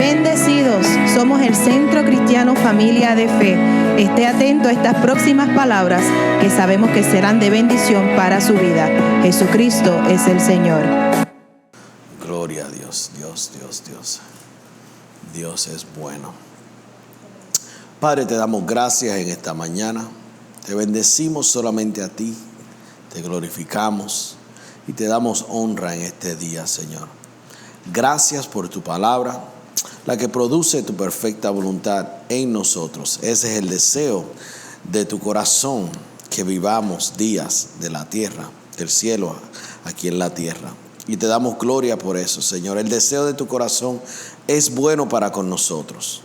Bendecidos, somos el Centro Cristiano Familia de Fe. Esté atento a estas próximas palabras que sabemos que serán de bendición para su vida. Jesucristo es el Señor. Gloria a Dios, Dios es bueno. Padre, te damos gracias en esta mañana. Te bendecimos solamente a ti, te glorificamos y te damos honra en este día, Señor. Gracias por tu palabra, la que produce tu perfecta voluntad en nosotros. Ese es el deseo de tu corazón, que vivamos días de la tierra, del cielo aquí en la tierra. Y te damos gloria por eso, Señor. El deseo de tu corazón es bueno para con nosotros.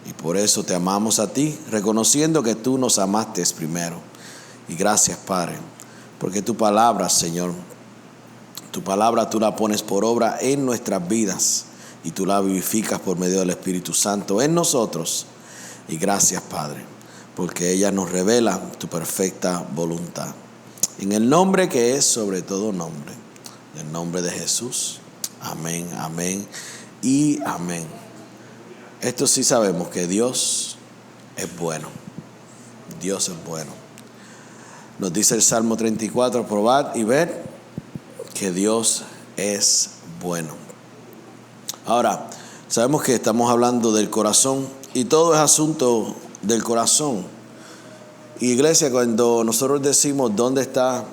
Y por eso te amamos a ti, reconociendo que tú nos amaste primero. Y gracias, Padre, porque tu palabra, Señor, tu palabra tú la pones por obra en nuestras vidas y tú la vivificas por medio del Espíritu Santo en nosotros. Y gracias, Padre, porque ella nos revela tu perfecta voluntad. En el nombre que es sobre todo nombre, en el nombre de Jesús. Amén, amén y amén. Esto sí sabemos que Dios es bueno. Dios es bueno. Nos dice el Salmo 34, probad y ved que Dios es bueno. Ahora, sabemos que estamos hablando del corazón y todo es asunto del corazón. Y iglesia, cuando nosotros decimos dónde está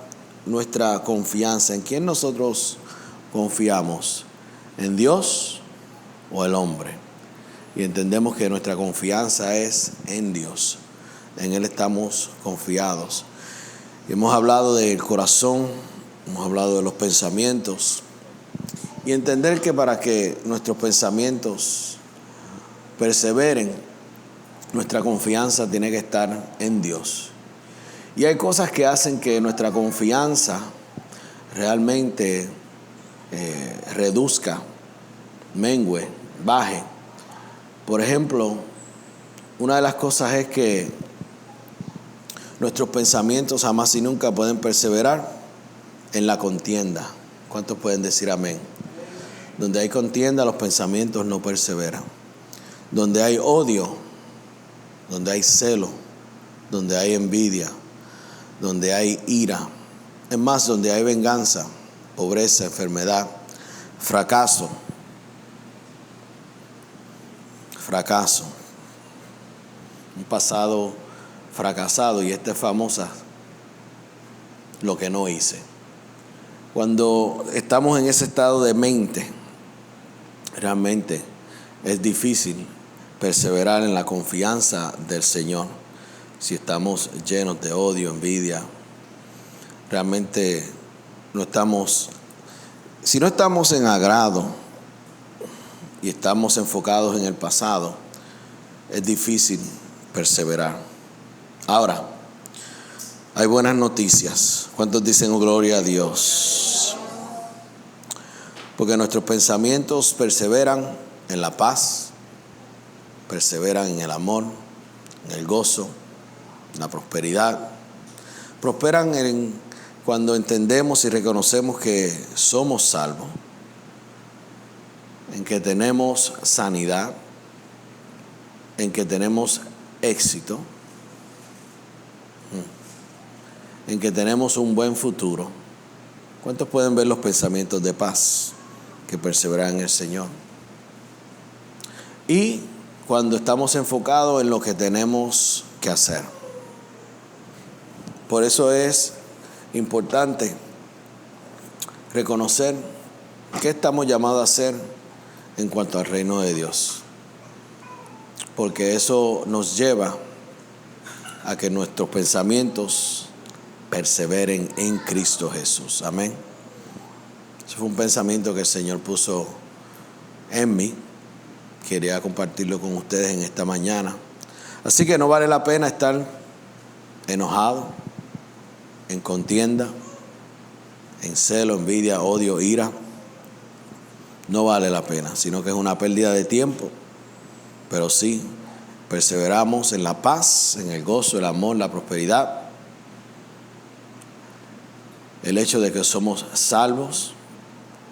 nuestra confianza, ¿en quién nosotros confiamos? ¿En Dios o el hombre? Y entendemos que nuestra confianza es en Dios. En Él estamos confiados. Y hemos hablado del corazón, hemos hablado de los pensamientos. Y entender que para que nuestros pensamientos perseveren, nuestra confianza tiene que estar en Dios. Y hay cosas que hacen que nuestra confianza realmente reduzca, mengue, baje. Por ejemplo, una de las cosas es que nuestros pensamientos jamás y nunca pueden perseverar en la contienda. ¿Cuántos pueden decir amén? Donde hay contienda, los pensamientos no perseveran. Donde hay odio, donde hay celo, donde hay envidia, donde hay ira. Es más, donde hay venganza, pobreza, enfermedad, fracaso. Un pasado fracasado, y esta es famosa, lo que no hice. Cuando estamos en ese estado de mente, realmente es difícil perseverar en la confianza del Señor. Si estamos llenos de odio, envidia, realmente si no estamos en agrado y estamos enfocados en el pasado, es difícil perseverar. Ahora, hay buenas noticias. ¿Cuántos dicen gloria a Dios? Porque nuestros pensamientos perseveran en la paz, perseveran en el amor, en el gozo, en la prosperidad. Prosperan cuando entendemos y reconocemos que somos salvos, en que tenemos sanidad, en que tenemos éxito, en que tenemos un buen futuro. ¿Cuántos pueden ver los pensamientos de paz que perseveran en el Señor? Y cuando estamos enfocados en lo que tenemos que hacer. Por eso es importante reconocer qué estamos llamados a hacer en cuanto al reino de Dios. Porque eso nos lleva a que nuestros pensamientos perseveren en Cristo Jesús. Amén. Ese fue un pensamiento que el Señor puso en mí. Quería compartirlo con ustedes en esta mañana. Así que no vale la pena estar enojado, en contienda, en celo, envidia, odio, ira. No vale la pena, sino que es una pérdida de tiempo. Pero sí, perseveramos en la paz, en el gozo, el amor, la prosperidad. El hecho de que somos salvos,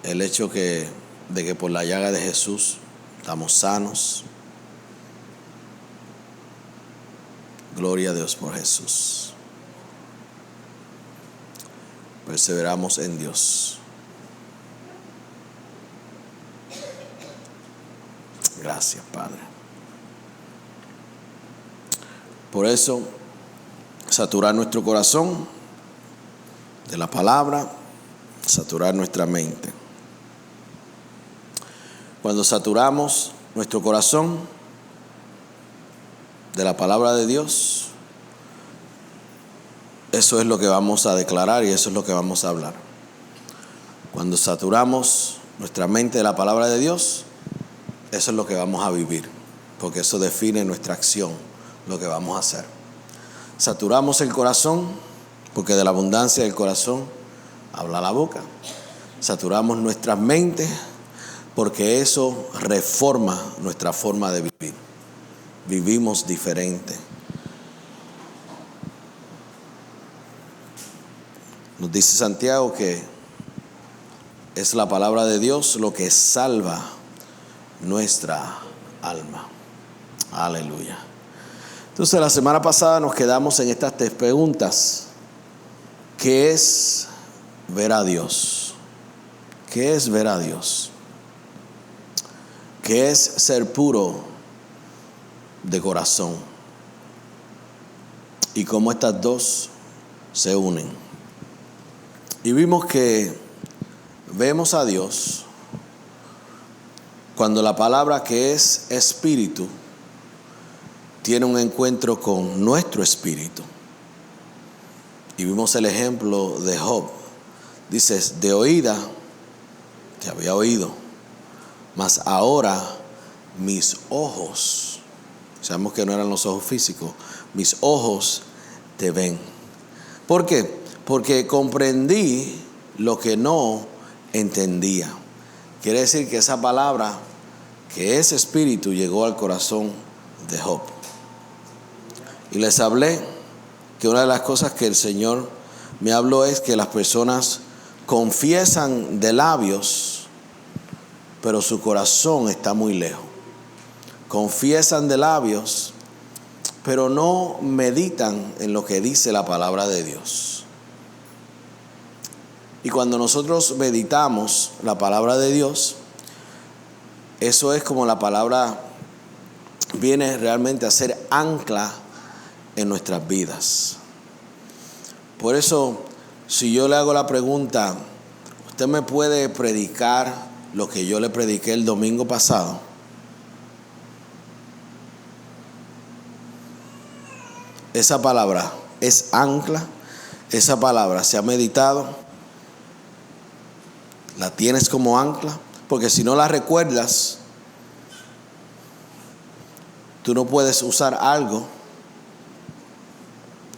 el hecho de que por la llaga de Jesús estamos sanos. Gloria a Dios por Jesús. Perseveramos en Dios. Gracias, Padre. Por eso, saturar nuestro corazón de la palabra, saturar nuestra mente. Cuando saturamos nuestro corazón de la palabra de Dios, eso es lo que vamos a declarar y eso es lo que vamos a hablar. Cuando saturamos nuestra mente de la palabra de Dios, eso es lo que vamos a vivir, porque eso define nuestra acción, lo que vamos a hacer. Saturamos el corazón, porque de la abundancia del corazón habla la boca. Saturamos nuestras mentes, porque eso reforma nuestra forma de vivir. Vivimos diferente. Nos dice Santiago que es la palabra de Dios lo que salva nuestra alma. Aleluya. Entonces, la semana pasada nos quedamos en estas 3 preguntas. ¿Qué es ver a Dios? ¿Qué es ver a Dios? ¿Qué es ser puro de corazón? Y cómo estas dos se unen. Y vimos que vemos a Dios cuando la palabra que es espíritu tiene un encuentro con nuestro espíritu. Y vimos el ejemplo de Job. Dice, de oída, que había oído, mas ahora mis ojos, sabemos que no eran los ojos físicos, mis ojos te ven. ¿Por qué? Porque comprendí lo que no entendía. Quiere decir que esa palabra, que es espíritu, llegó al corazón de Job. Y les hablé que una de las cosas que el Señor me habló es que las personas confiesan de labios, pero su corazón está muy lejos. Confiesan de labios, pero no meditan en lo que dice la palabra de Dios. Y cuando nosotros meditamos la palabra de Dios, eso es como la palabra viene realmente a ser ancla en nuestras vidas. Por eso, si yo le hago la pregunta, ¿usted me puede predicar lo que yo le prediqué el domingo pasado? Esa palabra es ancla, esa palabra se ha meditado, la tienes como ancla, porque si no la recuerdas, tú no puedes usar algo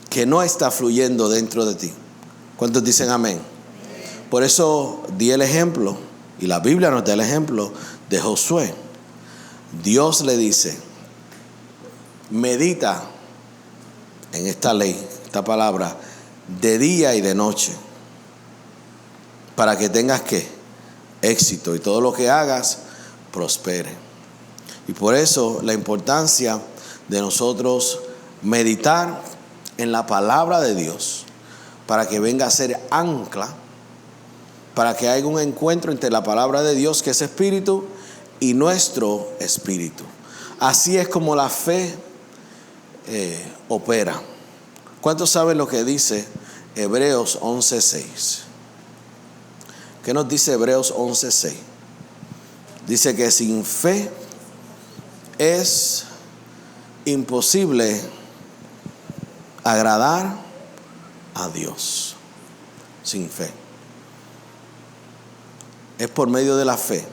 que no está fluyendo dentro de ti. ¿Cuántos dicen amén? Por eso di el ejemplo, y la Biblia nos da el ejemplo de Josué. Dios le dice, medita en esta ley, esta palabra, de día y de noche, para que tengas ¿qué? Éxito, y todo lo que hagas prospere. Y por eso la importancia de nosotros meditar en la palabra de Dios, para que venga a ser ancla, para que haya un encuentro entre la palabra de Dios, que es espíritu, y nuestro espíritu. Así es como la fe opera. ¿Cuántos saben lo que dice Hebreos 11:6? ¿Qué nos dice Hebreos 11:6? Dice que sin fe es imposible agradar a Dios. Sin fe. Es por medio de la fe.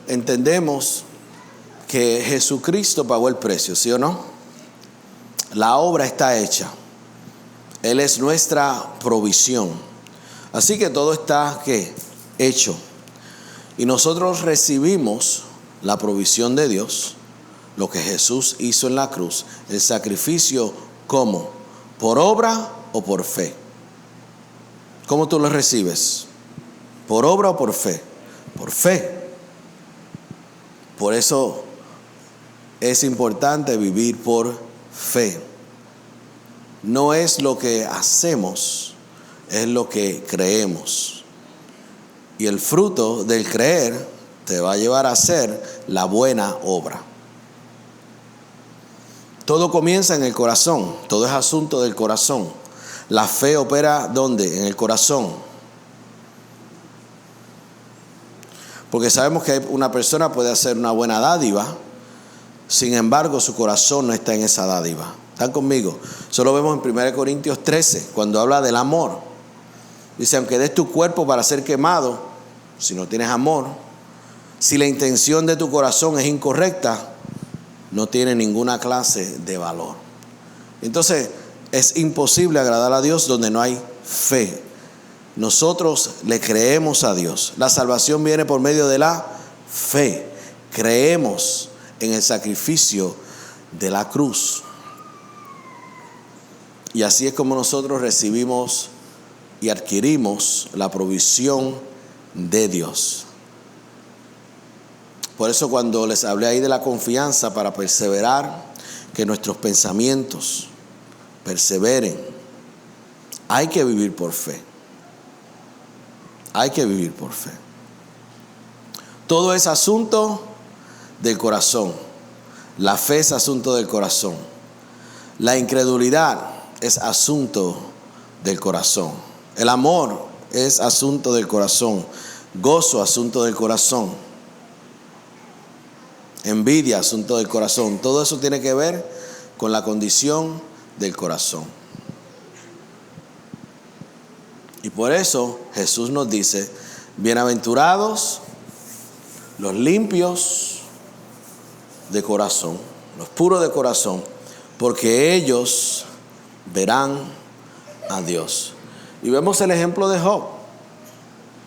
Entendemos que Jesucristo pagó el precio, ¿sí o no? La obra está hecha. Él es nuestra provisión. Así que todo está ¿qué? Hecho. Y nosotros recibimos la provisión de Dios, lo que Jesús hizo en la cruz, el sacrificio, ¿cómo? ¿Por obra o por fe? ¿Cómo tú lo recibes? ¿Por obra o por fe? por fe. Por eso es importante vivir por fe. No es lo que hacemos, es lo que creemos. Y el fruto del creer te va a llevar a hacer la buena obra. Todo comienza en el corazón, todo es asunto del corazón. La fe opera ¿dónde? En el corazón. Porque sabemos que una persona puede hacer una buena dádiva, sin embargo su corazón no está en esa dádiva. ¿Están conmigo? Eso lo vemos en 1 Corintios 13, cuando habla del amor. Dice, aunque des tu cuerpo para ser quemado, si no tienes amor, si la intención de tu corazón es incorrecta, no tiene ninguna clase de valor. Entonces, es imposible agradar a Dios donde no hay fe. Nosotros le creemos a Dios. La salvación viene por medio de la fe. Creemos en el sacrificio de la cruz. Y así es como nosotros recibimos y adquirimos la provisión de Dios. Por eso cuando les hablé ahí de la confianza para perseverar, que nuestros pensamientos perseveren, hay que vivir por fe. Hay que vivir por fe. Todo es asunto del corazón. La fe es asunto del corazón. La incredulidad es asunto del corazón. El amor es asunto del corazón. Gozo, asunto del corazón. Envidia, asunto del corazón. Todo eso tiene que ver con la condición del corazón. Y por eso Jesús nos dice, bienaventurados los limpios de corazón, los puros de corazón, porque ellos verán a Dios. Y vemos el ejemplo de Job.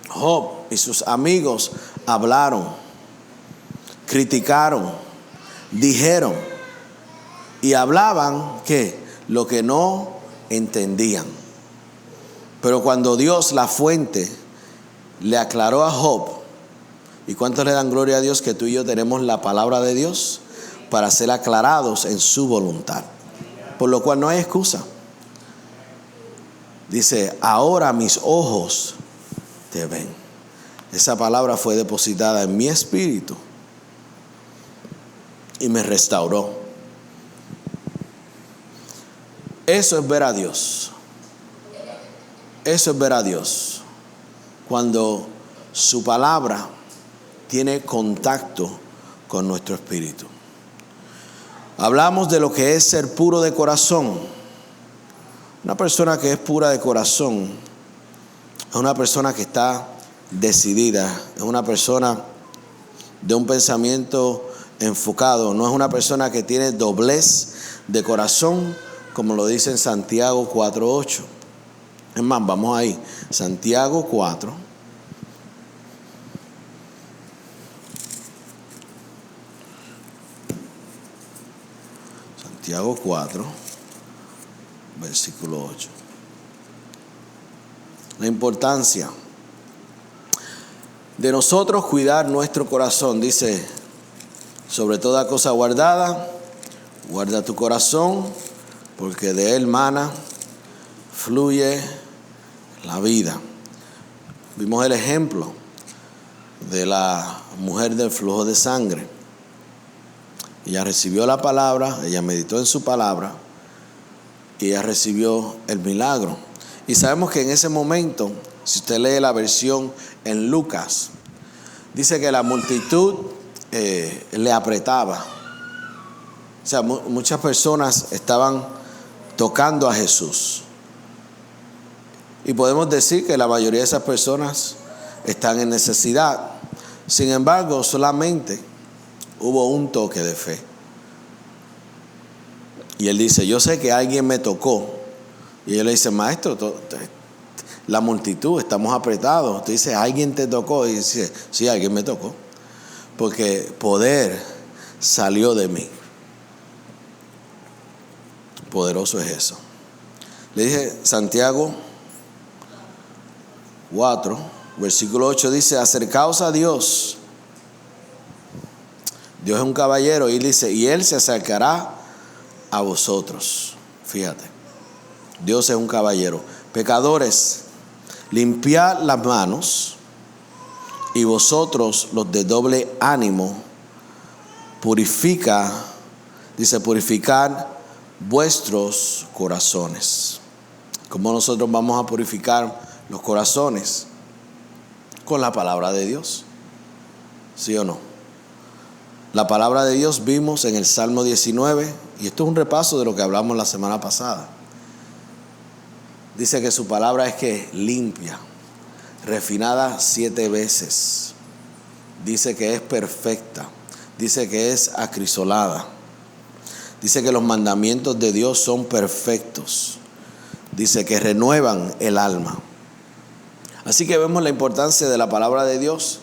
Job y sus amigos hablaron, criticaron, dijeron y hablaban que lo que no entendían. Pero cuando Dios, la fuente, le aclaró a Job, ¿y cuántos le dan gloria a Dios que tú y yo tenemos la palabra de Dios para ser aclarados en su voluntad? Por lo cual no hay excusa. Dice, ahora mis ojos te ven. Esa palabra fue depositada en mi espíritu y me restauró. Eso es ver a Dios. Eso es ver a Dios. Cuando su palabra tiene contacto con nuestro espíritu. Hablamos de lo que es ser puro de corazón. Una persona que es pura de corazón es una persona que está decidida, es una persona de un pensamiento enfocado, no es una persona que tiene doblez de corazón, como lo dice en Santiago 4:8. Es más, vamos ahí, Santiago 4. Santiago 4, versículo 8. La importancia de nosotros cuidar nuestro corazón, dice, sobre toda cosa guardada, guarda tu corazón, porque de él mana, fluye la vida. Vimos el ejemplo de la mujer del flujo de sangre. Ella recibió la palabra, ella meditó en su palabra y ella recibió el milagro. Y sabemos que en ese momento, si usted lee la versión en Lucas, dice que la multitud le apretaba. O sea, muchas personas estaban tocando a Jesús. Y podemos decir que la mayoría de esas personas están en necesidad. Sin embargo, solamente hubo un toque de fe. Y él dice, yo sé que alguien me tocó. Y él le dice, maestro, la multitud, estamos apretados. Usted dice, alguien te tocó. Y dice, sí, alguien me tocó. Porque poder salió de mí. Poderoso es eso. Le dije, Santiago 4, Versículo 8 dice, acercaos a Dios. Dios es un caballero y dice, y Él se acercará a vosotros. Fíjate, Dios es un caballero. Pecadores, limpiad las manos, y vosotros los de doble ánimo, purificad vuestros corazones. ¿Cómo nosotros vamos a purificar los corazones? Con la palabra de Dios. ¿Sí o no? La palabra de Dios vimos en el Salmo 19, y esto es un repaso de lo que hablamos la semana pasada. Dice que su palabra es que limpia, refinada 7 veces. Dice que es perfecta. Dice que es acrisolada. Dice que los mandamientos de Dios son perfectos. Dice que renuevan el alma. Así que vemos la importancia de la palabra de Dios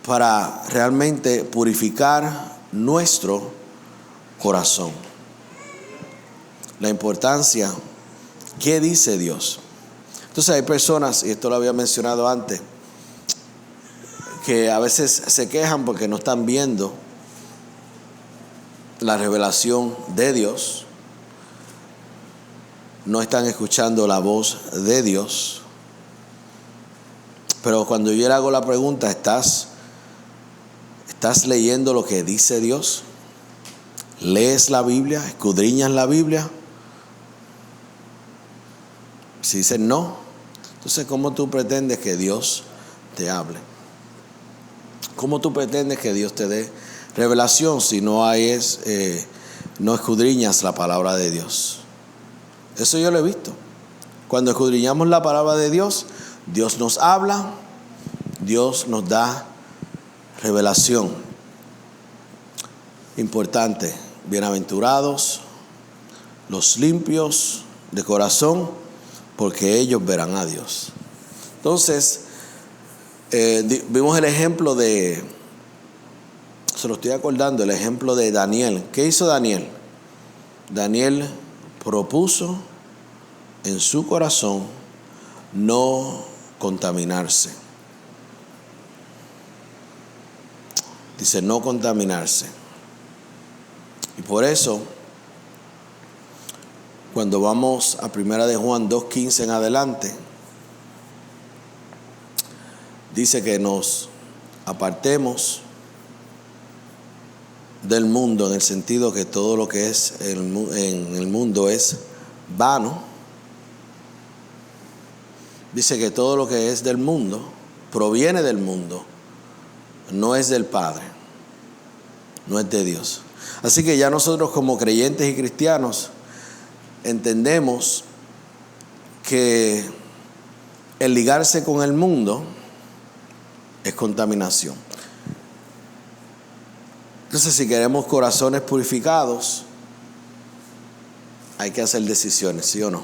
para realmente purificar nuestro corazón. La importancia, ¿qué dice Dios? Entonces hay personas, y esto lo había mencionado antes, que a veces se quejan porque no están viendo la revelación de Dios, no están escuchando la voz de Dios. Pero cuando yo le hago la pregunta, ¿estás leyendo lo que dice Dios? ¿Lees la Biblia? ¿Escudriñas la Biblia? Si dicen no, entonces ¿cómo tú pretendes que Dios te hable? ¿Cómo tú pretendes que Dios te dé revelación si no escudriñas la palabra de Dios? Eso yo lo he visto. Cuando escudriñamos la palabra de Dios, Dios nos habla, Dios nos da revelación. Importante, bienaventurados los limpios de corazón, porque ellos verán a Dios. Entonces, vimos el ejemplo se lo estoy acordando, el ejemplo de Daniel. ¿Qué hizo Daniel? Daniel propuso en su corazón no contaminarse. Dice no contaminarse. Y por eso, cuando vamos a 1 de Juan 2:15 en adelante, dice que nos apartemos del mundo, en el sentido que todo lo que es en el mundo es vano. Dice que todo lo que es del mundo proviene del mundo, no es del Padre, no es de Dios. Así que ya nosotros como creyentes y cristianos entendemos que el ligarse con el mundo es contaminación. Entonces, si queremos corazones purificados, hay que hacer decisiones, ¿sí o no?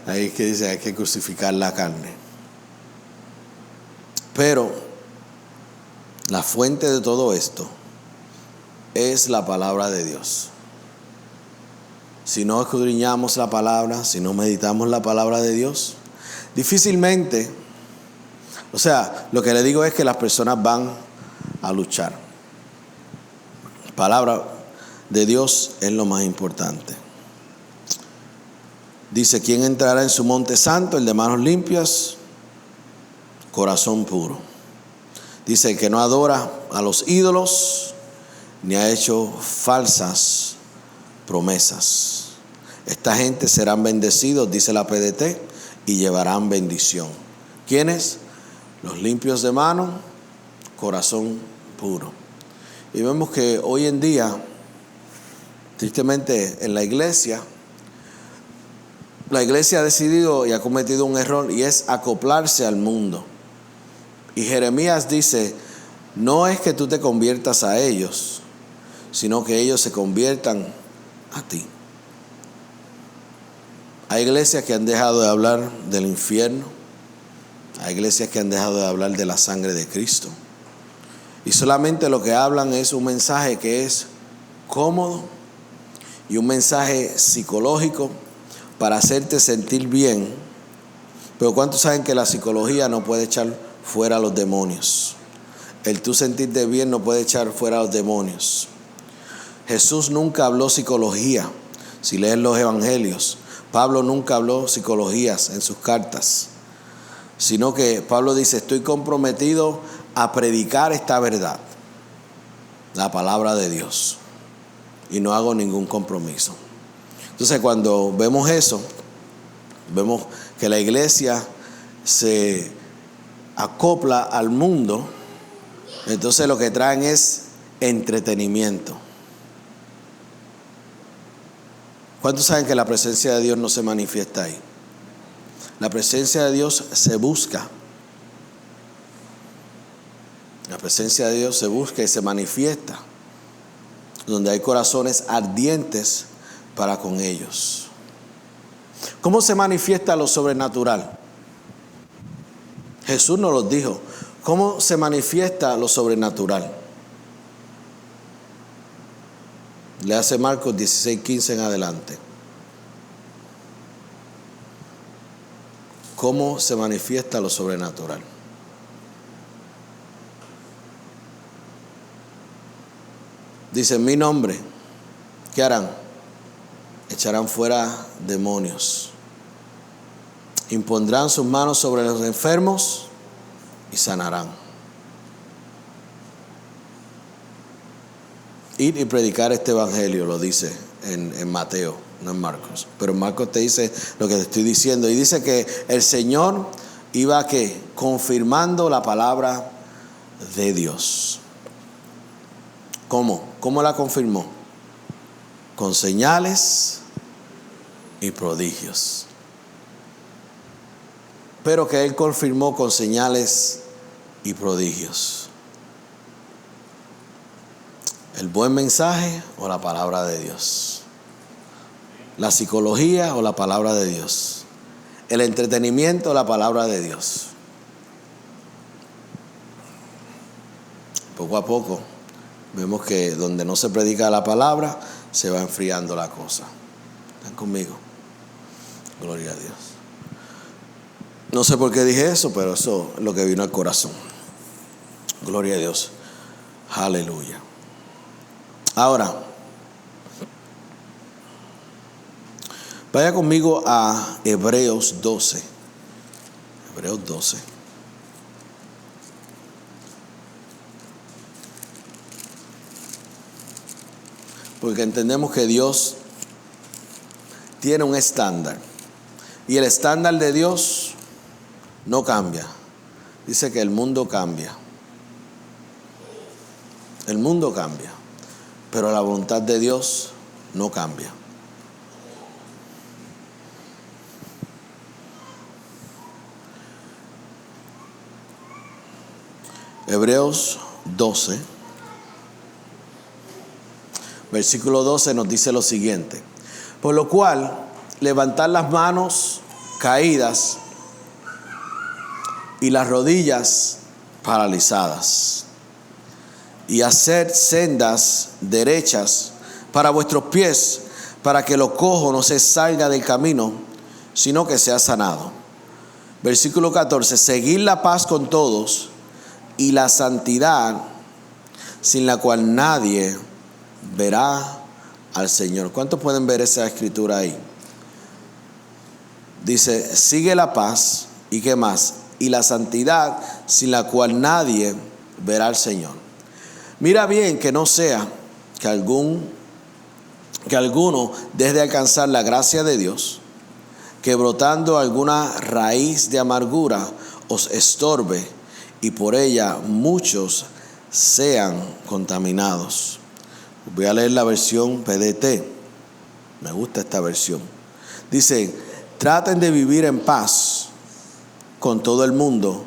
hay que crucificar la carne. Pero la fuente de todo esto es la palabra de Dios. Si no escudriñamos la palabra, si no meditamos la palabra de Dios, difícilmente, lo que le digo es que las personas van a luchar. La palabra de Dios es lo más importante. Dice, ¿quién entrará en su monte santo? El de manos limpias, corazón puro. Dice, el que no adora a los ídolos, ni ha hecho falsas promesas. Esta gente serán bendecidos, dice la PDT, y llevarán bendición. ¿Quiénes? Los limpios de mano, corazón puro. Y vemos que hoy en día, tristemente en la iglesia ha decidido y ha cometido un error, y es acoplarse al mundo. Y Jeremías dice, no es que tú te conviertas a ellos, sino que ellos se conviertan a ti. Hay iglesias que han dejado de hablar del infierno. Hay iglesias que han dejado de hablar de la sangre de Cristo. Y solamente lo que hablan es un mensaje que es cómodo y un mensaje psicológico para hacerte sentir bien. Pero ¿cuántos saben que la psicología no puede echar fuera a los demonios? El tú sentirte bien no puede echar fuera a los demonios. Jesús nunca habló psicología. Si lees los evangelios, Pablo nunca habló psicologías en sus cartas, sino que Pablo dice: estoy comprometido a predicar esta verdad, la palabra de Dios, y no hago ningún compromiso. Entonces, cuando vemos eso, vemos que la iglesia se acopla al mundo. Entonces lo que traen es entretenimiento. ¿Cuántos saben que la presencia de Dios no se manifiesta ahí? La presencia de Dios se busca. La presencia de Dios se busca y se manifiesta donde hay corazones ardientes para con ellos. ¿Cómo se manifiesta lo sobrenatural? Jesús nos lo dijo. ¿Cómo se manifiesta lo sobrenatural? Le hace Marcos 16:15 en adelante. ¿Cómo se manifiesta lo sobrenatural? Dice: en mi nombre, ¿qué harán? Echarán fuera demonios. Impondrán sus manos sobre los enfermos y sanarán. Ir y predicar este evangelio, lo dice en Mateo, no en Marcos. Pero en Marcos te dice lo que te estoy diciendo. Y dice que el Señor iba ¿qué? Confirmando la palabra de Dios. ¿Cómo? ¿Cómo la confirmó? Con señales y prodigios. Pero que Él confirmó con señales y prodigios. ¿El buen mensaje o la palabra de Dios? ¿La psicología o la palabra de Dios? ¿El entretenimiento o la palabra de Dios? Poco a poco vemos que donde no se predica la palabra, se va enfriando la cosa. ¿Están conmigo? Gloria a Dios. No sé por qué dije eso, pero eso es lo que vino al corazón. Gloria a Dios. Aleluya. Ahora, vaya conmigo a Hebreos 12. Hebreos 12. Porque entendemos que Dios tiene un estándar. Y el estándar de Dios no cambia. Dice que el mundo cambia. El mundo cambia. Pero la voluntad de Dios no cambia. Hebreos 12, versículo 12 nos dice lo siguiente: por lo cual, levantad las manos caídas y las rodillas paralizadas, y hacer sendas derechas para vuestros pies, para que lo cojo no se salga del camino, sino que sea sanado. Versículo 14: seguid la paz con todos y la santidad, sin la cual nadie verá al Señor. ¿Cuántos pueden ver esa escritura ahí? Dice: sigue la paz, ¿y qué más? Y la santidad, sin la cual nadie verá al Señor. Mira bien que no sea que alguno deje de alcanzar la gracia de Dios, que brotando alguna raíz de amargura os estorbe, y por ella muchos sean contaminados. Voy a leer la versión PDT. Me gusta esta versión. Dice: traten de vivir en paz con todo el mundo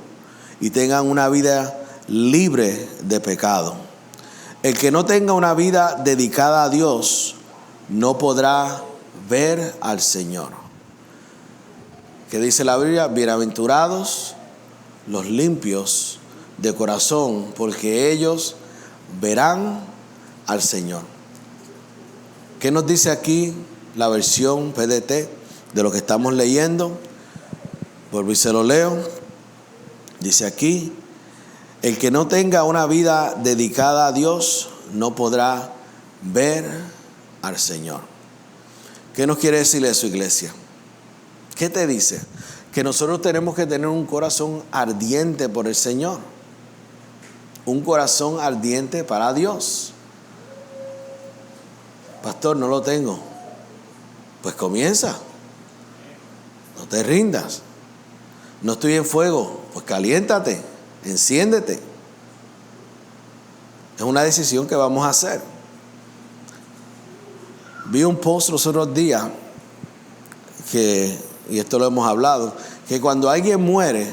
y tengan una vida libre de pecado. El que no tenga una vida dedicada a Dios no podrá ver al Señor. ¿Qué dice la Biblia? Bienaventurados los limpios de corazón, porque ellos verán al Señor. ¿Qué nos dice aquí la versión PDT? de lo que estamos leyendo. Vuelvo y se lo leo. Dice aquí: el que no tenga una vida dedicada a Dios no podrá ver al Señor. ¿Qué nos quiere decir eso, iglesia? ¿Qué te dice? Que nosotros tenemos que tener un corazón ardiente por el Señor. Un corazón ardiente para Dios. Pastor, no lo tengo. Pues comienza. No te rindas. No estoy en fuego. Pues caliéntate. Enciéndete. Es una decisión que vamos a hacer. Vi un post los otros días y esto lo hemos hablado, que cuando alguien muere,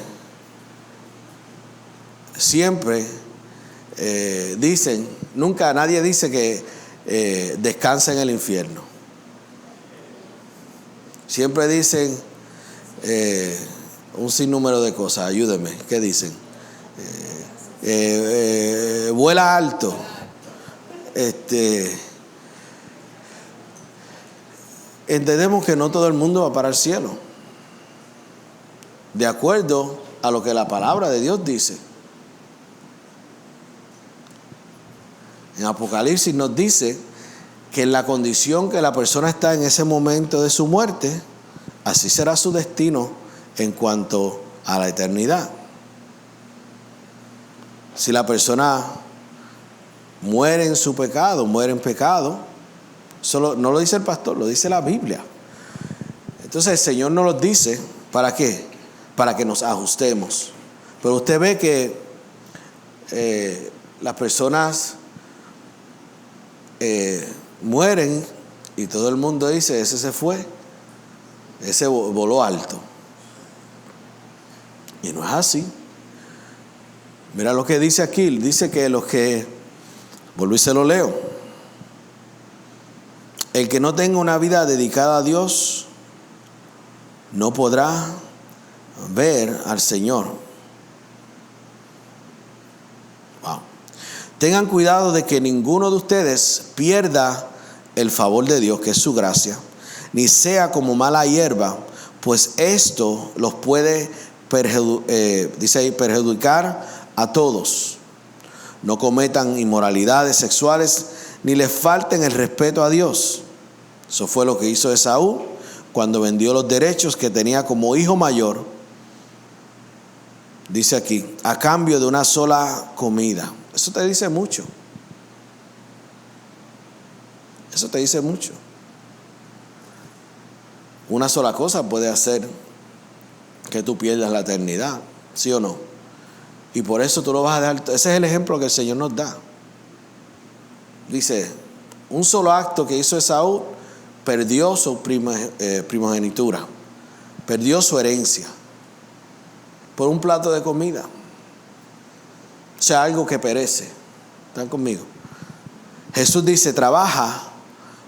siempre dicen, nunca nadie dice que descansa en el infierno. Siempre dicen un sinnúmero de cosas. Ayúdenme, ¿qué dicen? Vuela alto. Entendemos que no todo el mundo va para el cielo, de acuerdo a lo que la palabra de Dios dice. En Apocalipsis nos dice que en la condición que la persona está en ese momento de su muerte, así será su destino en cuanto a la eternidad. Si la persona muere en su pecado, muere en pecado, eso no lo dice el pastor, lo dice la Biblia. Entonces el Señor nos lo dice, ¿para qué? Para que nos ajustemos. Pero usted ve que las personas mueren y todo el mundo dice, ese se fue, ese voló alto. Y no es así. Mira lo que dice aquí, dice que los que, vuelvo y se lo leo: el que no tenga una vida dedicada a Dios no podrá ver al Señor. Wow. Tengan cuidado de que ninguno de ustedes pierda el favor de Dios, que es su gracia, ni sea como mala hierba, pues esto los puede perjudicar a todos. No cometan inmoralidades sexuales, ni les falten el respeto a Dios. Eso fue lo que hizo Esaú cuando vendió los derechos que tenía como hijo mayor, dice aquí, a cambio de una sola comida. Eso te dice mucho. Eso te dice mucho. Una sola cosa puede hacer que tú pierdas la eternidad, ¿sí o no? Y por eso tú lo vas a dejar. Ese es el ejemplo que el Señor nos da. Dice, un solo acto que hizo Esaú perdió su primogenitura, perdió su herencia por un plato de comida. O sea, algo que perece. ¿Están conmigo? Jesús dice, trabaja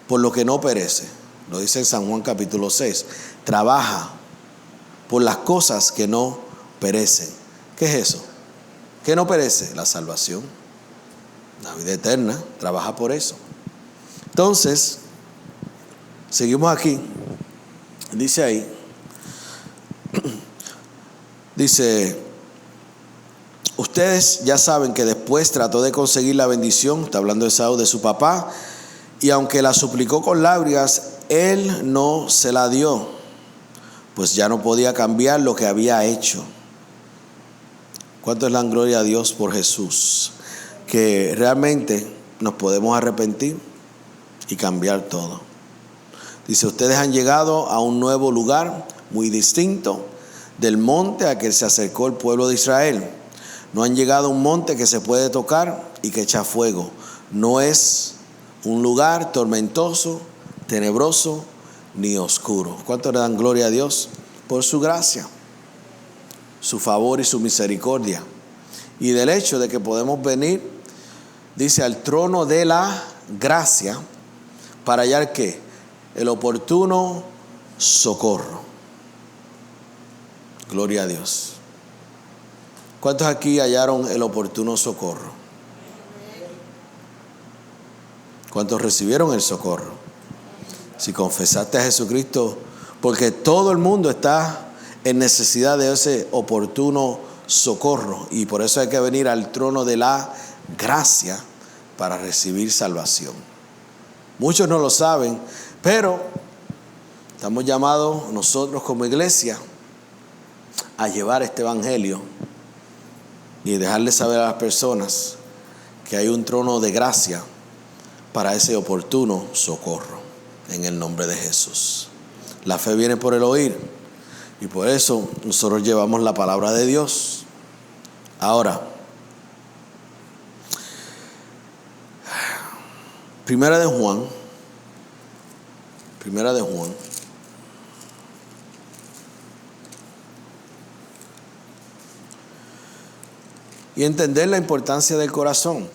por lo que no perece. Lo dice en San Juan capítulo 6. Trabaja por las cosas que no perecen. ¿Qué es eso? ¿Qué no perece? La salvación, la vida eterna. Trabaja por eso. Entonces, seguimos aquí. Dice ahí, dice, ustedes ya saben que después trató de conseguir la bendición, está hablando de Esaú, de su papá, y aunque la suplicó con lágrimas, él no se la dio, pues ya no podía cambiar lo que había hecho. ¿Cuánto es la gloria a Dios por Jesús? Que realmente nos podemos arrepentir y cambiar todo. Dice, ustedes han llegado a un nuevo lugar muy distinto del monte a que se acercó el pueblo de Israel. No han llegado a un monte que se puede tocar y que echa fuego. No es un lugar tormentoso, tenebroso ni oscuro. ¿Cuánto le dan gloria a Dios por su gracia, su favor y su misericordia? Y del hecho de que podemos venir, dice, al trono de la gracia para hallar ¿qué? El oportuno socorro. Gloria a Dios. ¿Cuántos aquí hallaron el oportuno socorro? ¿Cuántos recibieron el socorro? Si confesaste a Jesucristo porque todo el mundo está en necesidad de ese oportuno socorro, y por eso hay que venir al trono de la gracia para recibir salvación. Muchos no lo saben, pero estamos llamados nosotros como iglesia a llevar este evangelio y dejarle saber a las personas que hay un trono de gracia para ese oportuno socorro, en el nombre de Jesús. La fe viene por el oír, y por eso nosotros llevamos la palabra de Dios. Ahora, Primera de Juan. Y entender la importancia del corazón.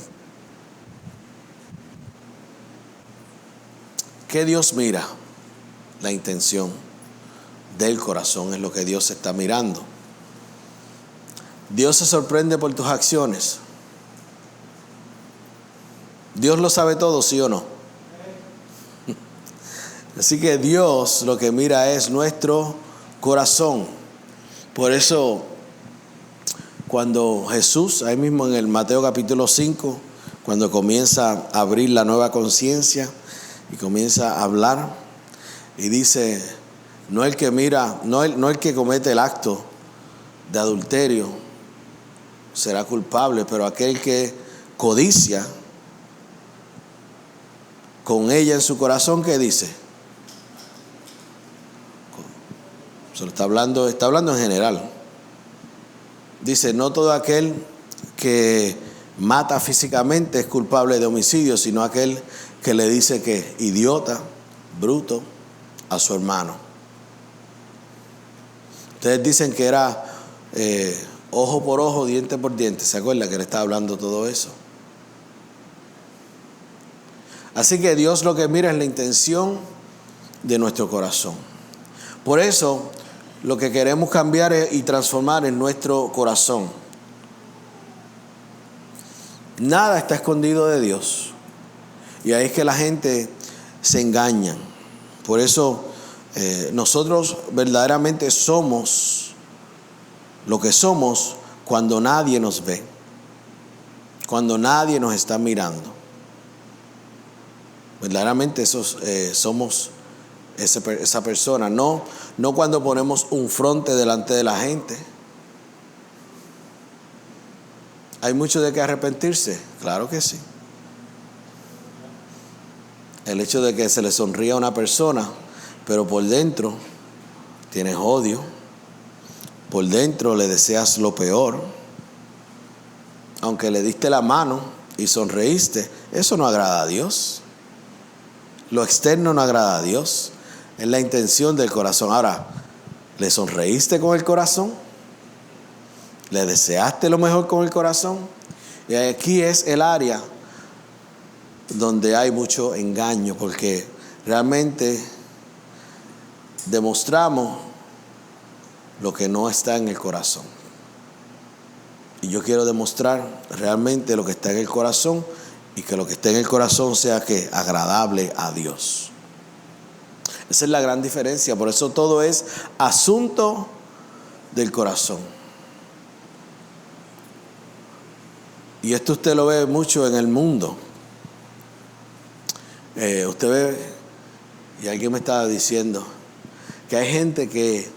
¿Qué Dios mira? La intención del corazón es lo que Dios está mirando. Dios se sorprende por tus acciones. Dios lo sabe todo, ¿sí o no? Así que Dios lo que mira es nuestro corazón. Por eso, cuando Jesús, ahí mismo en el Mateo capítulo 5, cuando comienza a abrir la nueva conciencia y comienza a hablar, y dice, no el que mira, no el que comete el acto de adulterio será culpable, pero aquel que codicia con ella en su corazón, ¿qué dice? Se lo está hablando en general. Dice, no todo aquel que mata físicamente es culpable de homicidio, sino aquel que le dice que idiota, bruto, a su hermano. Ustedes dicen que era ojo por ojo, diente por diente. ¿Se acuerdan que le estaba hablando todo eso? Así que Dios lo que mira es la intención de nuestro corazón. Por eso, lo que queremos cambiar y transformar en nuestro corazón. Nada está escondido de Dios. Y ahí es que la gente se engaña. Por eso nosotros verdaderamente somos lo que somos cuando nadie nos ve. Cuando nadie nos está mirando. Verdaderamente somos esa persona. No cuando ponemos un fronte delante de la gente. ¿Hay mucho de qué arrepentirse? Claro que sí. El hecho de que se le sonría a una persona, pero por dentro tienes odio, por dentro le deseas lo peor, aunque le diste la mano y sonreíste, eso no agrada a Dios. Lo externo no agrada a Dios, es la intención del corazón. Ahora, ¿le sonreíste con el corazón? ¿Le deseaste lo mejor con el corazón? Y aquí es el área donde hay mucho engaño, porque realmente demostramos lo que no está en el corazón. Y yo quiero demostrar realmente lo que está en el corazón, y que lo que esté en el corazón sea que agradable a Dios. Esa es la gran diferencia. Por eso todo es asunto del corazón. Y esto usted lo ve mucho en el mundo. Usted ve, y alguien me estaba diciendo, que hay gente que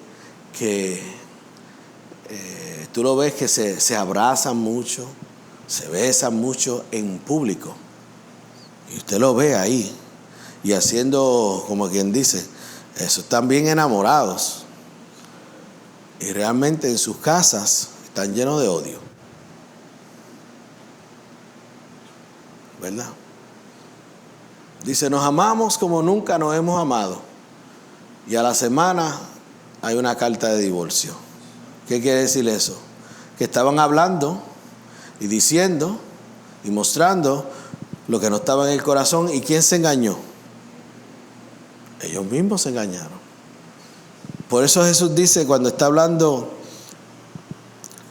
tú lo ves que se abrazan mucho, se besan mucho en público. Y usted lo ve ahí. Y haciendo, como quien dice, eso, están bien enamorados. Y realmente en sus casas están llenos de odio. ¿Verdad? Dice, nos amamos como nunca nos hemos amado. Y a la semana hay una carta de divorcio. ¿Qué quiere decir eso? Que estaban hablando y diciendo y mostrando lo que no estaba en el corazón. ¿Y quién se engañó? Ellos mismos se engañaron. Por eso Jesús dice, cuando está hablando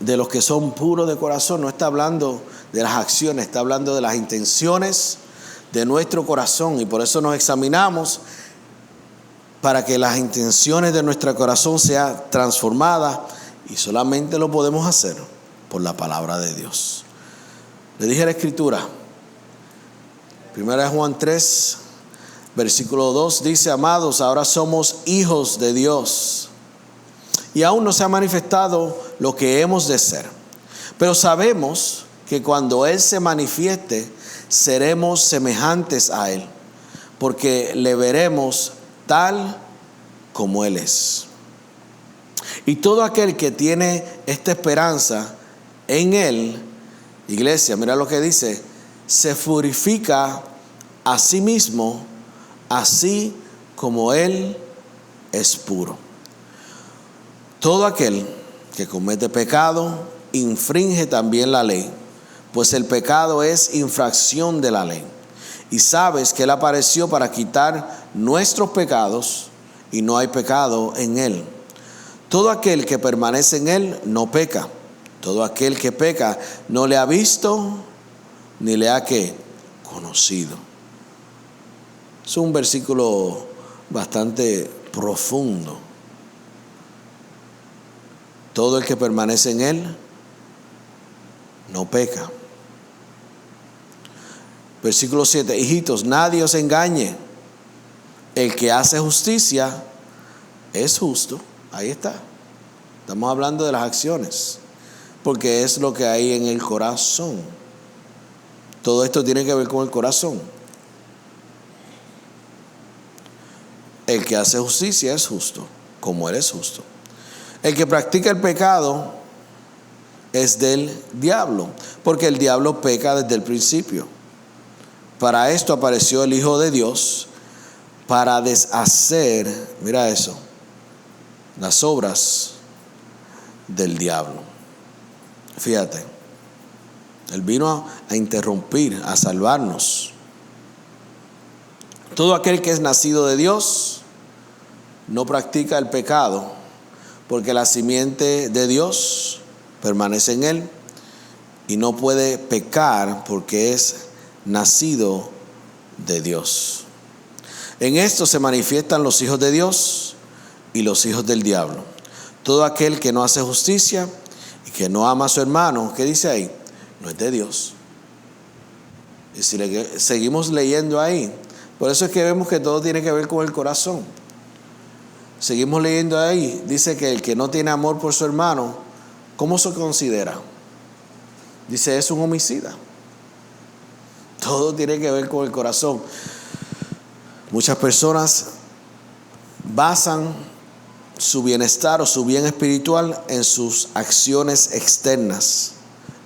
de los que son puros de corazón, no está hablando de las acciones, está hablando de las intenciones de nuestro corazón. Y por eso nos examinamos para que las intenciones de nuestro corazón sean transformadas, y solamente lo podemos hacer por la palabra de Dios. Le dije la escritura, 1 Juan 3, versículo 2, dice: amados, ahora somos hijos de Dios, y aún no se ha manifestado lo que hemos de ser. Pero sabemos que cuando Él se manifieste, seremos semejantes a Él, porque le veremos tal como Él es. Y todo aquel que tiene esta esperanza en Él, iglesia, mira lo que dice, se purifica a sí mismo, así como Él es puro. Todo aquel que comete pecado infringe también la ley, pues el pecado es infracción de la ley. Y sabes que Él apareció para quitar nuestros pecados, y no hay pecado en Él. Todo aquel que permanece en Él no peca. Todo aquel que peca no le ha visto ni le ha ¿qué? Conocido. Es un versículo bastante profundo. Todo el que permanece en Él no peca. Versículo 7, hijitos, nadie os engañe. El que hace justicia es justo. Ahí está. Estamos hablando de las acciones, porque es lo que hay en el corazón. Todo esto tiene que ver con el corazón. El que hace justicia es justo, como Él es justo. El que practica el pecado es del diablo, porque el diablo peca desde el principio. Para esto apareció el Hijo de Dios, para deshacer, mira eso, las obras del diablo. Fíjate, Él vino a interrumpir, a salvarnos. Todo aquel que es nacido de Dios no practica el pecado, porque la simiente de Dios permanece en él y no puede pecar porque es nacido de Dios. En esto se manifiestan los hijos de Dios y los hijos del diablo. Todo aquel que no hace justicia y que no ama a su hermano, ¿qué dice ahí? No es de Dios. Y si seguimos leyendo ahí, por eso es que vemos que todo tiene que ver con el corazón. Seguimos leyendo ahí, dice que el que no tiene amor por su hermano, ¿cómo se considera? Dice, es un homicida. Todo tiene que ver con el corazón. Muchas personas basan su bienestar o su bien espiritual en sus acciones externas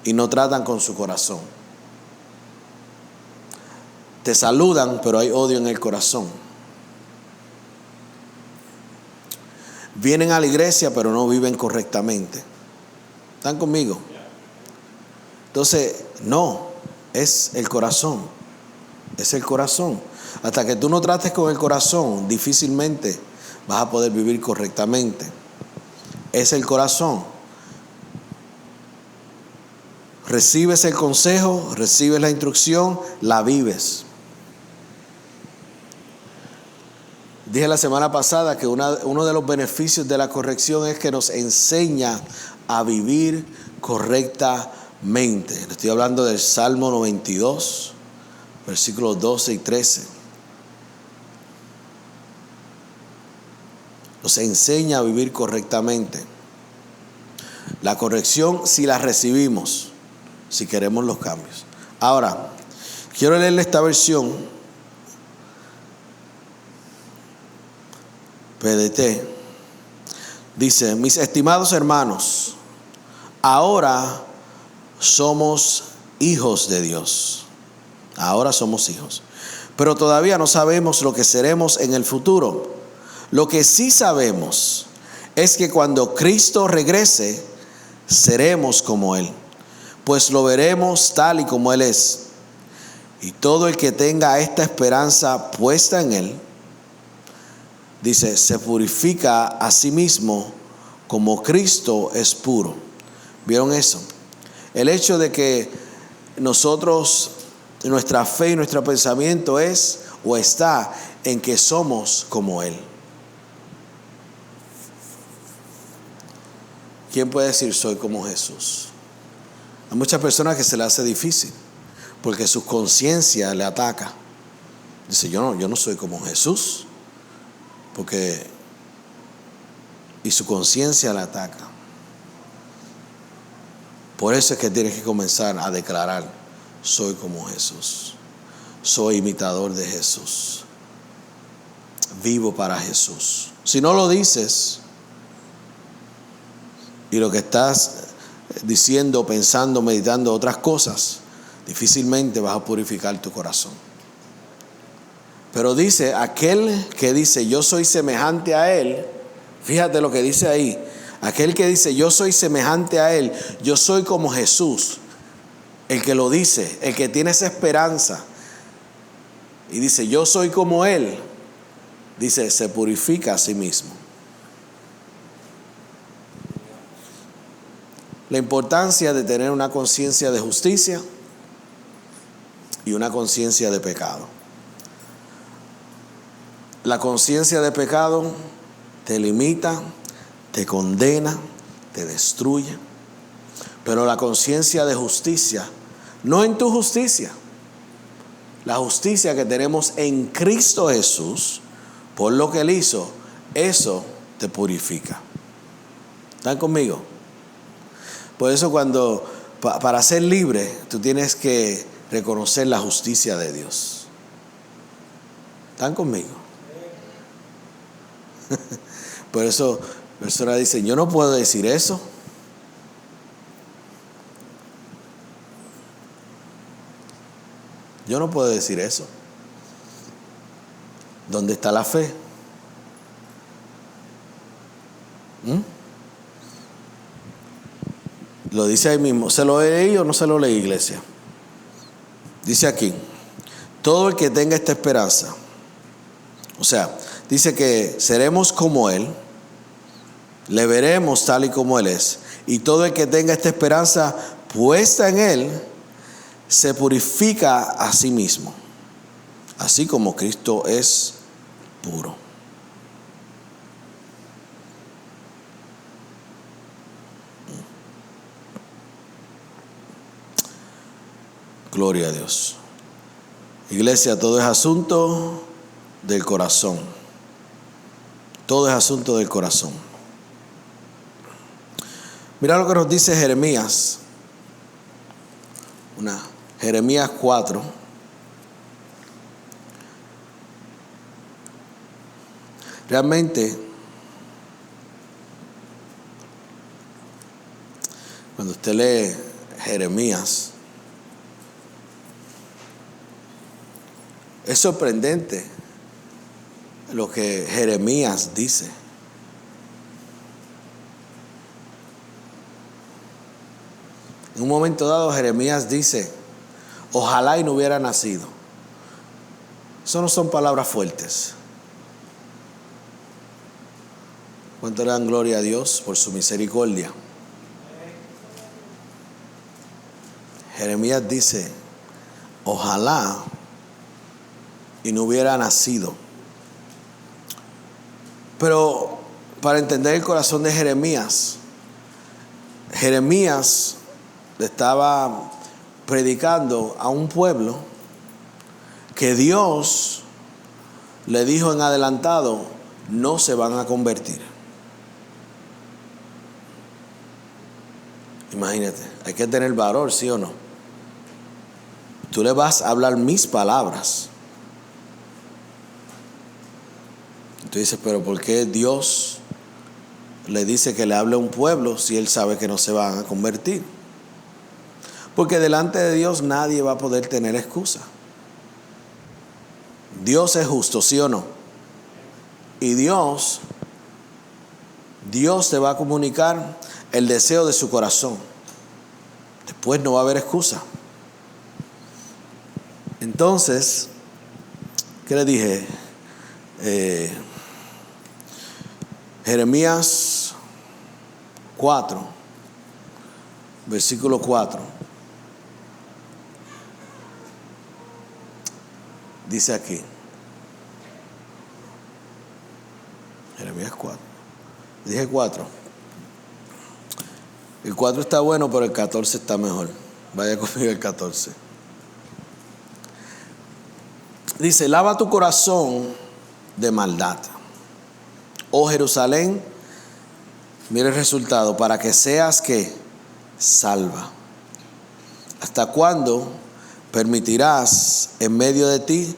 y no tratan con su corazón. Te saludan, pero hay odio en el corazón. Vienen a la iglesia, pero no viven correctamente. ¿Están conmigo? Entonces, no, es el corazón. Es el corazón. Hasta que tú no trates con el corazón, difícilmente vas a poder vivir correctamente. Es el corazón. Recibes el consejo, recibes la instrucción, la vives. Dije la semana pasada que uno de los beneficios de la corrección es que nos enseña a vivir correctamente. Estoy hablando del Salmo 92, versículos 12 y 13. Nos enseña a vivir correctamente. La corrección, si la recibimos, si queremos los cambios. Ahora, quiero leerle esta versión PDT. Dice, mis estimados hermanos, ahora somos hijos de Dios. Ahora somos hijos. Pero todavía no sabemos lo que seremos en el futuro. Lo que sí sabemos es que cuando Cristo regrese, seremos como Él, pues lo veremos tal y como Él es. Y todo el que tenga esta esperanza puesta en Él, dice, se purifica a sí mismo como Cristo es puro. ¿Vieron eso? El hecho de que nosotros, nuestra fe y nuestro pensamiento es o está en que somos como Él. ¿quién puede decir soy como Jesús? Hay muchas personas que se le hace difícil porque su conciencia le ataca. Dice, yo no soy como Jesús, y su conciencia le ataca. Por eso es que tienes que comenzar a declarar, soy como Jesús, soy imitador de Jesús, vivo para Jesús. Si no lo dices, y lo que estás diciendo, pensando, meditando otras cosas, difícilmente vas a purificar tu corazón. Pero dice, aquel que dice yo soy semejante a Él, fíjate lo que dice ahí, aquel que dice yo soy semejante a Él, yo soy como Jesús, el que lo dice, el que tiene esa esperanza y dice yo soy como Él, dice se purifica a sí mismo. La importancia de tener una conciencia de justicia y una conciencia de pecado. La conciencia de pecado te limita, te condena, te destruye. Pero la conciencia de justicia, no en tu justicia, la justicia que tenemos en Cristo Jesús, por lo que Él hizo, eso te purifica. ¿Están conmigo? Por eso para ser libre, tú tienes que reconocer la justicia de Dios. ¿Están conmigo? Por eso personas dicen, yo no puedo decir eso. Yo no puedo decir eso. ¿Dónde está la fe? Lo dice ahí mismo. ¿Se lo leí o no se lo leí, iglesia? Dice aquí, todo el que tenga esta esperanza, o sea, dice que seremos como Él, le veremos tal y como Él es, y todo el que tenga esta esperanza puesta en Él, se purifica a sí mismo, así como Cristo es puro. Gloria a Dios. Iglesia, todo es asunto del corazón. Todo es asunto del corazón. Mira lo que nos dice Jeremías. Jeremías 4. Realmente, cuando usted lee Jeremías, es sorprendente lo que Jeremías dice. En un momento dado Jeremías dice, ojalá y no hubiera nacido. Eso no son palabras fuertes. ¿Cuánto le dan gloria a Dios por su misericordia? Jeremías dice, ojalá y no hubiera nacido. Pero para entender el corazón de Jeremías, Jeremías estaba predicando a un pueblo que Dios le dijo en adelantado, no se van a convertir. Imagínate, hay que tener valor, ¿sí o no? Tú le vas a hablar mis palabras. Tú dices, pero ¿por qué Dios le dice que le hable a un pueblo si Él sabe que no se van a convertir? Porque delante de Dios nadie va a poder tener excusa. Dios es justo, ¿sí o no? Y Dios te va a comunicar el deseo de su corazón. Después no va a haber excusa. Entonces, ¿qué le dije? Jeremías 4, versículo 4. Dice aquí. Jeremías 4. Dije 4. El 4 está bueno, pero el 14 está mejor. Vaya conmigo el 14. Dice, lava tu corazón de maldad, oh Jerusalén, mira el resultado, para que seas que salva. ¿Hasta cuándo permitirás en medio de ti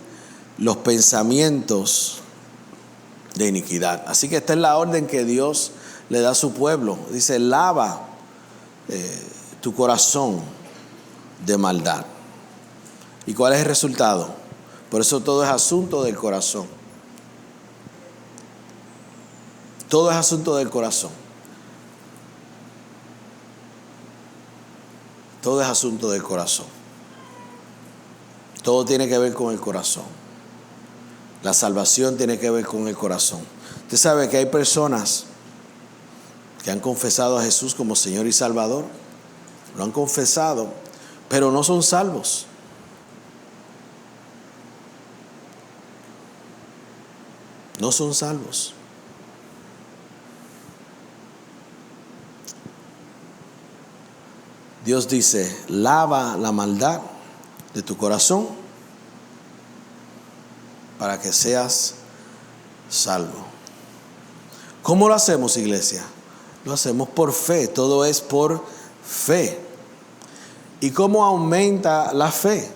los pensamientos de iniquidad? Así que esta es la orden que Dios le da a su pueblo. Dice, lava tu corazón de maldad. ¿Y cuál es el resultado? Por eso todo es asunto del corazón. Todo es asunto del corazón. Todo es asunto del corazón. Todo tiene que ver con el corazón. La salvación tiene que ver con el corazón. Usted sabe que hay personas que han confesado a Jesús como Señor y Salvador. Lo han confesado, pero no son salvos. No son salvos. Dios dice, lava la maldad de tu corazón para que seas salvo. ¿Cómo lo hacemos, iglesia? Lo hacemos por fe, todo es por fe. ¿Y cómo aumenta la fe?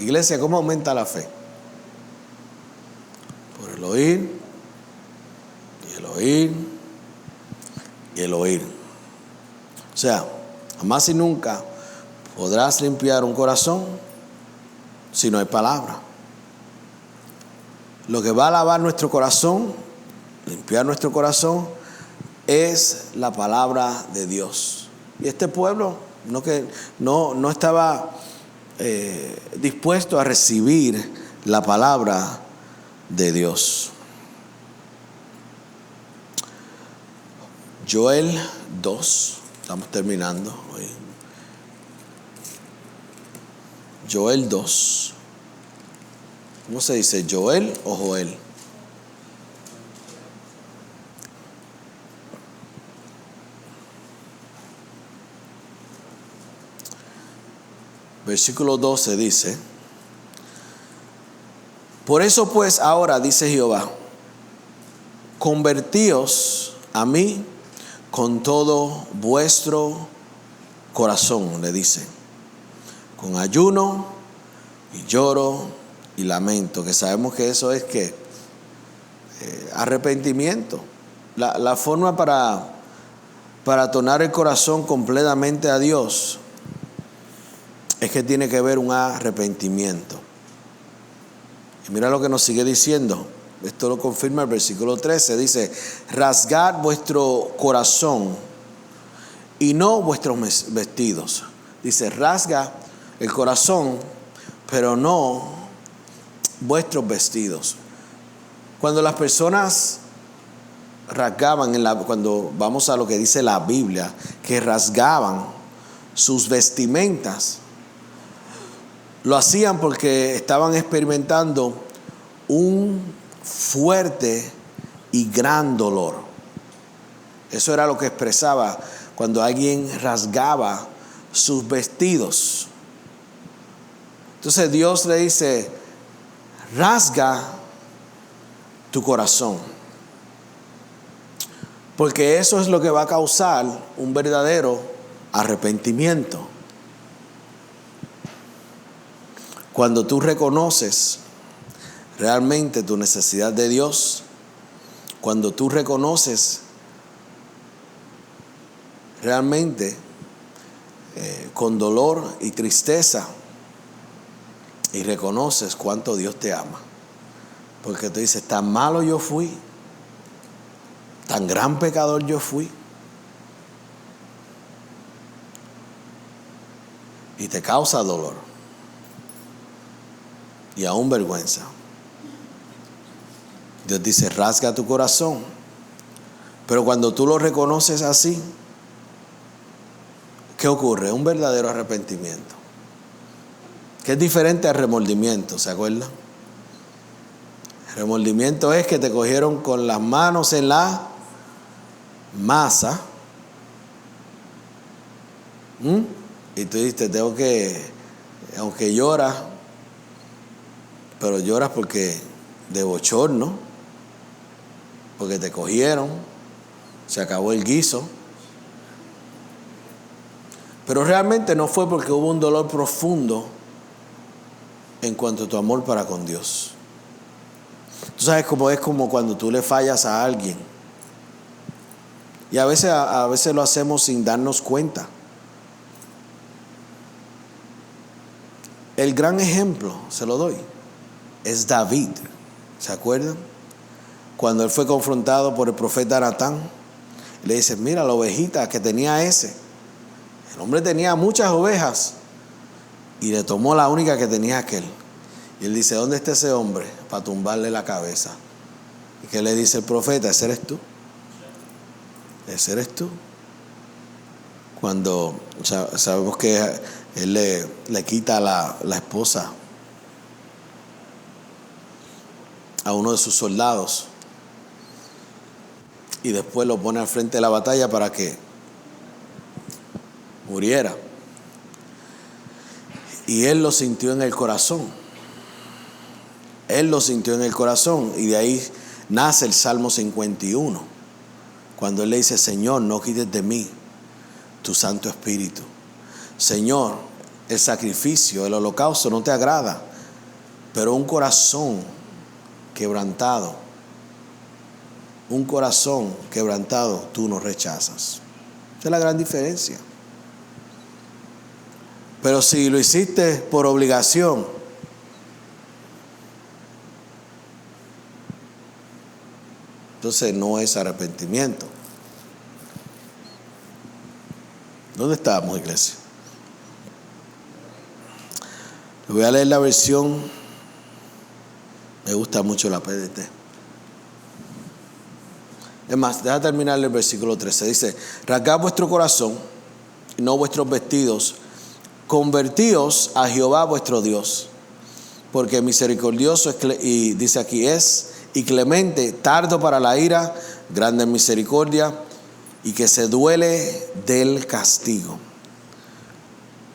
Iglesia, ¿cómo aumenta la fe? Por el oír, y el oír, y el oír. O sea, jamás y nunca podrás limpiar un corazón si no hay palabra. Lo que va a lavar nuestro corazón, limpiar nuestro corazón, es la palabra de Dios. Y este pueblo no estaba dispuesto a recibir la palabra de Dios. Joel 2, estamos terminando hoy. Joel 2. ¿Cómo se dice? ¿Joel o Joel? Versículo 12 dice, por eso pues ahora, dice Jehová, convertíos a mí con todo vuestro corazón, le dice, con ayuno y lloro y lamento, que sabemos que eso es que arrepentimiento. La forma para tornar el corazón completamente a Dios es que tiene que haber un arrepentimiento. Y mira lo que nos sigue diciendo. Esto lo confirma el versículo 13. Dice, rasgad vuestro corazón y no vuestros vestidos. Dice, rasga el corazón, pero no vuestros vestidos. Cuando las personas rasgaban, cuando vamos a lo que dice la Biblia, que rasgaban sus vestimentas, lo hacían porque estaban experimentando un fuerte y gran dolor. Eso era lo que expresaba cuando alguien rasgaba sus vestidos. Entonces Dios le dice, rasga tu corazón, porque eso es lo que va a causar un verdadero arrepentimiento. Cuando tú reconoces realmente tu necesidad de Dios, cuando tú reconoces realmente con dolor y tristeza y reconoces cuánto Dios te ama, porque tú dices, tan malo yo fui, tan gran pecador yo fui, y te causa dolor y aún vergüenza. Dios dice, rasga tu corazón. Pero cuando tú lo reconoces así, ¿qué ocurre? Un verdadero arrepentimiento, que es diferente al remordimiento, ¿se acuerdan? El remordimiento es que te cogieron con las manos en la masa. Y tú dices, tengo que, aunque lloras, pero lloras porque de bochorno, porque te cogieron, se acabó el guiso. Pero realmente no fue porque hubo un dolor profundo en cuanto a tu amor para con Dios. Tú sabes cómo es como cuando tú le fallas a alguien. Y a veces lo hacemos sin darnos cuenta. El gran ejemplo, se lo doy, es David. ¿Se acuerdan? Cuando él fue confrontado por el profeta Natán, le dice, mira la ovejita que tenía ese. El hombre tenía muchas ovejas y le tomó la única que tenía aquel. Y él dice, ¿dónde está ese hombre? Para tumbarle la cabeza. ¿Y qué le dice el profeta? ¿Ese eres tú? ¿Ese eres tú? Cuando sabemos que él le quita la esposa a uno de sus soldados y después lo pone al frente de la batalla para que muriera. Y él lo sintió en el corazón. Él lo sintió en el corazón y de ahí nace el Salmo 51. Cuando él le dice, Señor, no quites de mí tu Santo Espíritu. Señor, el sacrificio, el holocausto no te agrada, pero un corazón quebrantado tú no rechazas. Esa es la gran diferencia. Pero si lo hiciste por obligación, entonces no es arrepentimiento. ¿Dónde estábamos, iglesia? Le voy a leer la versión. Me gusta mucho la PDT. Es más, deja terminar el versículo 13. Dice, rasgad vuestro corazón y no vuestros vestidos. Convertíos a Jehová vuestro Dios, porque misericordioso es, y dice aquí y clemente, tardo para la ira, grande en misericordia, y que se duele del castigo.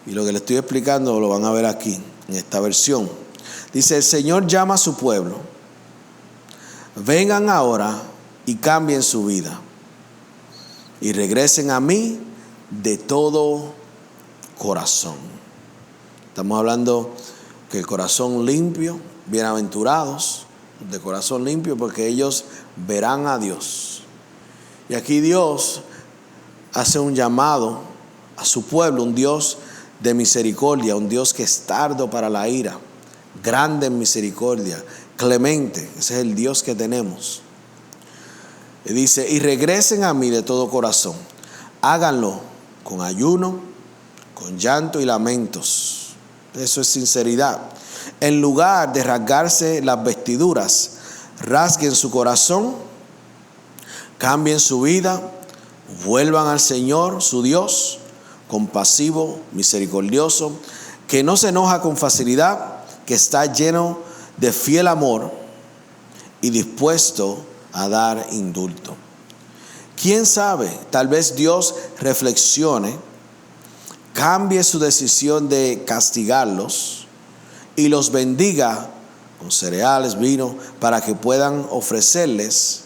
Y lo que le estoy explicando lo van a ver aquí, en esta versión. Dice, el Señor llama a su pueblo, vengan ahora y cambien su vida, y regresen a mí de todo corazón. Estamos hablando que el corazón limpio, bienaventurados de corazón limpio, porque ellos verán a Dios. Y aquí Dios hace un llamado a su pueblo, un Dios de misericordia, un Dios que es tardo para la ira, grande en misericordia, clemente. Ese es el Dios que tenemos. Y dice, y regresen a mí de todo corazón. Háganlo con ayuno, con llanto y lamentos. Eso es sinceridad. En lugar de rasgarse las vestiduras, rasguen su corazón, cambien su vida, vuelvan al Señor, su Dios, compasivo, misericordioso, que no se enoja con facilidad, que está lleno de fiel amor y dispuesto a dar indulto. ¿Quién sabe? Tal vez Dios reflexione, cambie su decisión de castigarlos y los bendiga con cereales, vino, para que puedan ofrecerles,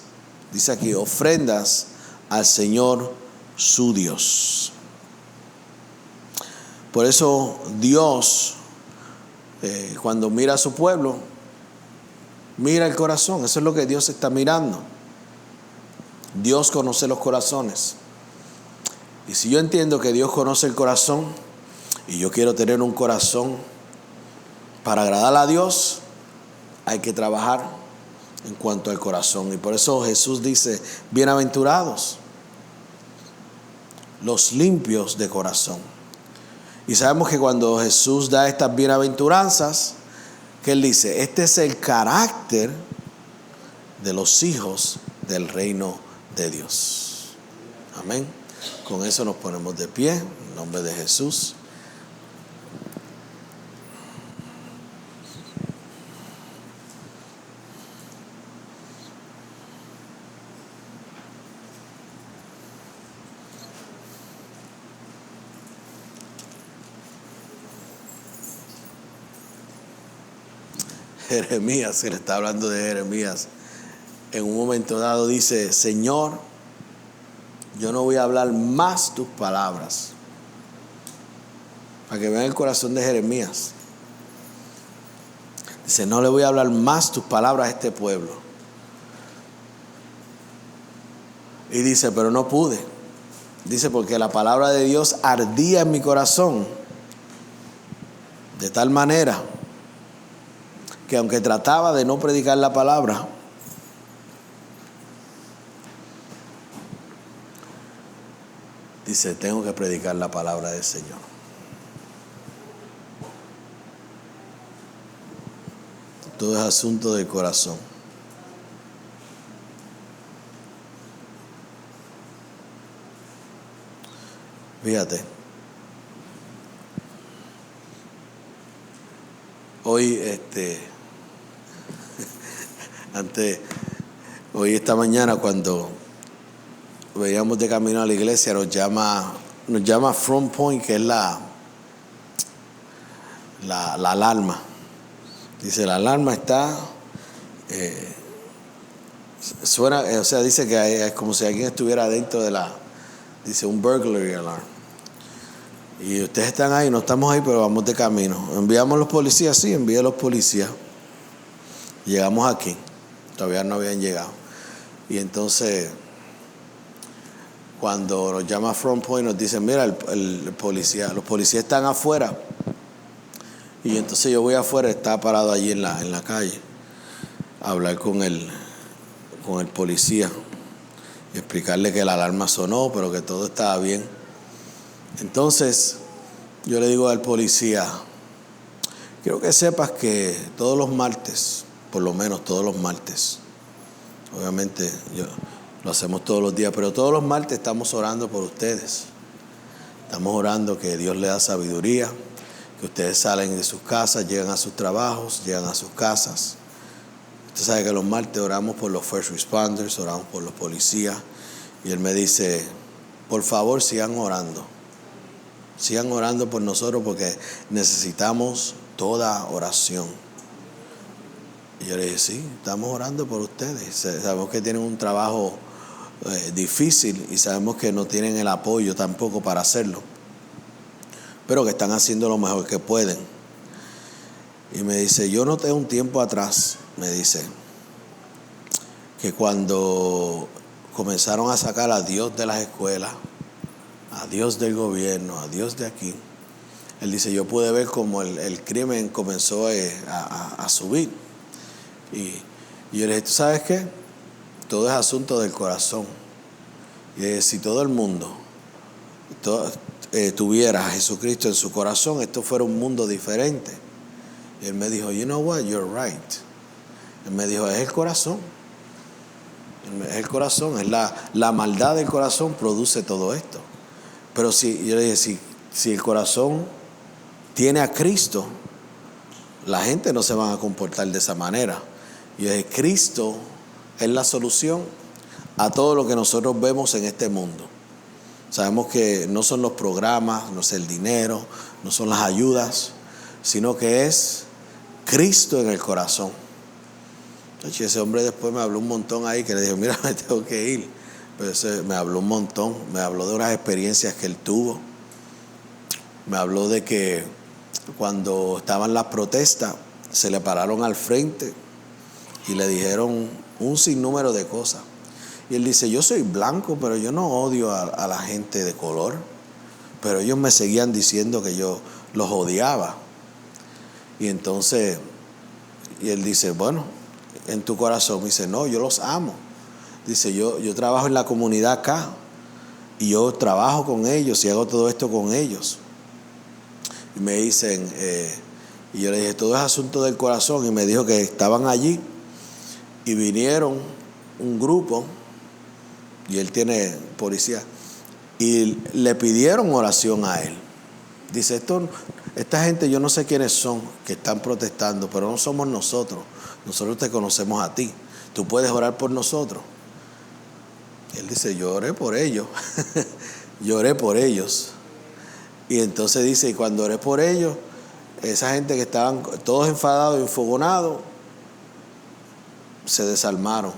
dice aquí, ofrendas al Señor su Dios. Por eso Dios, cuando mira a su pueblo, mira el corazón. Eso es lo que Dios está mirando. Dios conoce los corazones. Y si yo entiendo que Dios conoce el corazón y yo quiero tener un corazón para agradar a Dios, hay que trabajar en cuanto al corazón. Y por eso Jesús dice, bienaventurados los limpios de corazón. Y sabemos que cuando Jesús da estas bienaventuranzas, que Él dice, este es el carácter de los hijos del reino de Dios. Amén. Con eso nos ponemos de pie, en nombre de Jesús. Jeremías, él está hablando de Jeremías, en un momento dado dice: Señor, yo no voy a hablar más tus palabras. Para que vean el corazón de Jeremías. Dice: no le voy a hablar más tus palabras a este pueblo. Y dice: pero no pude. Dice: porque la palabra de Dios ardía en mi corazón, de tal manera que aunque trataba de no predicar la palabra, dice: tengo que predicar la palabra del Señor. Todo es asunto del corazón. Fíjate, hoy hoy esta mañana cuando veíamos de camino a la iglesia nos llama Front Point, que es la alarma. Dice: la alarma está suena, o sea, dice que es como si alguien estuviera dentro de dice un burglary alarm. Y ustedes están ahí, no estamos ahí, pero vamos de camino. Enviamos los policías, sí, envié a los policías. Llegamos aquí, todavía no habían llegado. Y entonces, cuando nos llama Front Point, nos dicen: mira, los policías están afuera. Y entonces yo voy afuera, está parado allí en la calle, a hablar con el policía y explicarle que la alarma sonó, pero que todo estaba bien. Entonces yo le digo al policía: quiero que sepas que todos los martes, por lo menos todos los martes, obviamente lo hacemos todos los días, pero todos los martes estamos orando por ustedes. Estamos orando que Dios les da sabiduría, que ustedes salen de sus casas, llegan a sus trabajos, llegan a sus casas. Usted sabe que los martes oramos por los first responders, oramos por los policías. Y él me dice: por favor, sigan orando por nosotros, porque necesitamos toda oración. Y yo le dije: sí, estamos orando por ustedes. Sabemos que tienen un trabajo difícil y sabemos que no tienen el apoyo tampoco para hacerlo, pero que están haciendo lo mejor que pueden. Y me dice: yo noté un tiempo atrás, me dice, que cuando comenzaron a sacar a Dios de las escuelas, a Dios del gobierno, a Dios de aquí, él dice: yo pude ver cómo el crimen comenzó a subir. Y yo le dije: ¿tú sabes qué? Todo es asunto del corazón. Y si todo el mundo tuviera a Jesucristo en su corazón, esto fuera un mundo diferente. Y él me dijo: you know what, you're right. Él me dijo: es el corazón. Es el corazón, es la maldad del corazón produce todo esto. Pero yo le dije, si el corazón tiene a Cristo, la gente no se va a comportar de esa manera. Y yo dije: Cristo es la solución a todo lo que nosotros vemos en este mundo. Sabemos que no son los programas, no es el dinero, no son las ayudas, sino que es Cristo en el corazón. Entonces ese hombre después me habló un montón ahí, que le dije: mira, me tengo que ir. Pero me habló un montón, me habló de unas experiencias que él tuvo. Me habló de que cuando estaban las protestas, se le pararon al frente y le dijeron un sinnúmero de cosas. Y él dice: yo soy blanco, pero yo no odio a la gente de color. Pero ellos me seguían diciendo que yo los odiaba. Y entonces, y él dice: bueno, en tu corazón. Me dice: no, yo los amo. Dice: yo trabajo en la comunidad acá y yo trabajo con ellos y hago todo esto con ellos. Y me dicen, y yo le dije: todo es asunto del corazón. Y me dijo que estaban allí y vinieron un grupo, y él tiene policía, y le pidieron oración a él. Dice: esta gente, yo no sé quiénes son que están protestando, pero no somos nosotros. Nosotros te conocemos a ti. Tú puedes orar por nosotros. Él dice: yo oré por ellos. Yo oré por ellos. Y entonces dice: y cuando oré por ellos, esa gente que estaban todos enfadados y enfogonados, se desarmaron.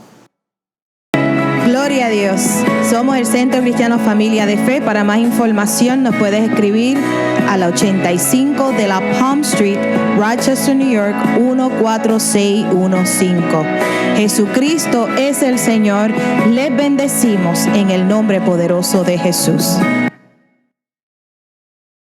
Gloria a Dios. Somos el Centro Cristiano Familia de Fe. Para más información nos puedes escribir a la 85 de la Palm Street, Rochester, New York, 14615. Jesucristo es el Señor. Les bendecimos en el nombre poderoso de Jesús.